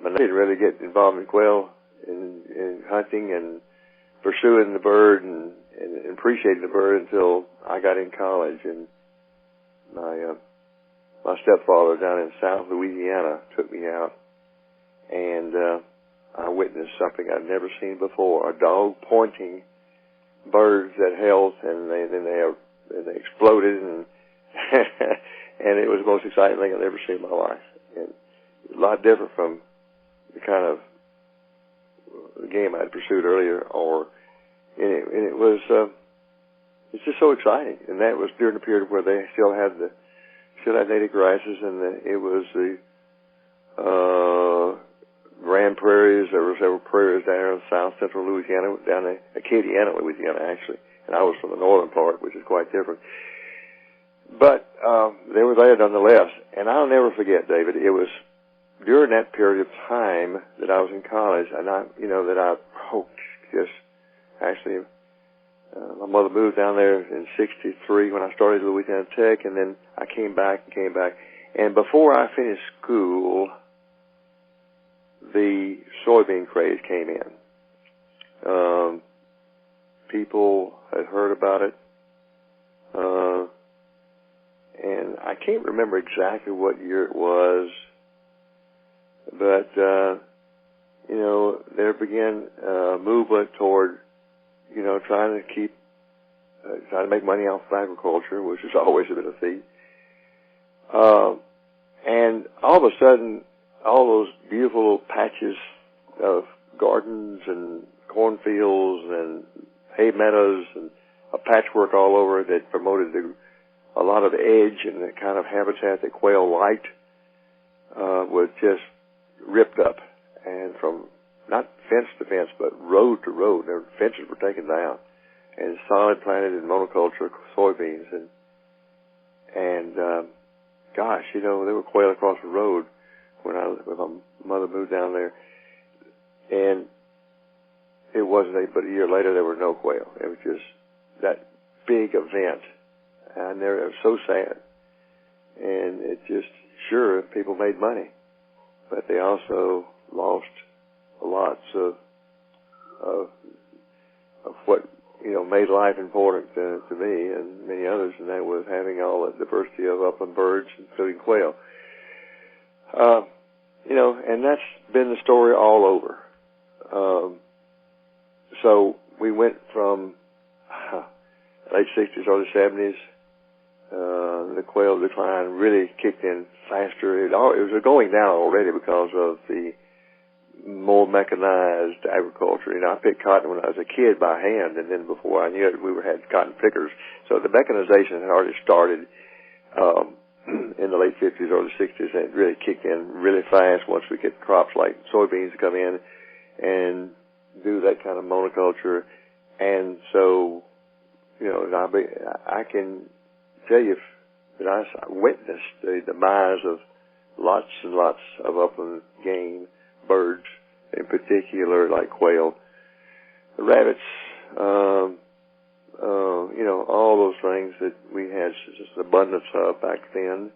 I didn't really get involved in quail in hunting and pursuing the bird and appreciating the bird until I got in college. And my stepfather down in South Louisiana took me out, and I witnessed something I'd never seen before: a dog pointing birds at health, and they exploded, and and it was the most exciting thing I'd ever seen in my life, and a lot different from the kind of game I'd pursued earlier. It's just so exciting, and that was during the period where they still had native grasses, and it was the Grand Prairies. There were several prairies down there in South Central Louisiana, down in Acadiana, Louisiana, actually, and I was from the northern part, which is quite different. But they were there nonetheless, and I'll never forget, David. It was during that period of time that I was in college, and my mother moved down there in '63 when I started at Louisiana Tech, and then I came back. And before I finished school, the soybean craze came in. People had heard about it, and I can't remember exactly what year it was, but there began a movement toward trying to make money off of agriculture, which has always been a feat. And all of a sudden, all those beautiful little patches of gardens and cornfields and hay meadows and a patchwork all over that promoted a lot of edge and the kind of habitat that quail liked was just ripped up, and from not fence to fence, but road to road. Their fences were taken down and solid planted in monoculture soybeans. And gosh, there were quail across the road when my mother moved down there. And it wasn't but a year later there were no quail. It was just that big event. And it was so sad. And it just, sure, people made money, but they also lost lots of what made life important to me and many others, and that was having all the diversity of upland birds, including quail. And that's been the story all over. So we went from late 60s, early 70s. The quail decline really kicked in faster. It was going down already because of the more mechanized agriculture. I picked cotton when I was a kid by hand, and then before I knew it, we had cotton pickers. So the mechanization had already started in the late 50s, early 60s, and it really kicked in really fast once we get crops like soybeans come in and do that kind of monoculture. And so, I can tell you that I witnessed the demise of lots and lots of upland game, birds in particular, like quail, the rabbits, all those things that we had just abundance of back then.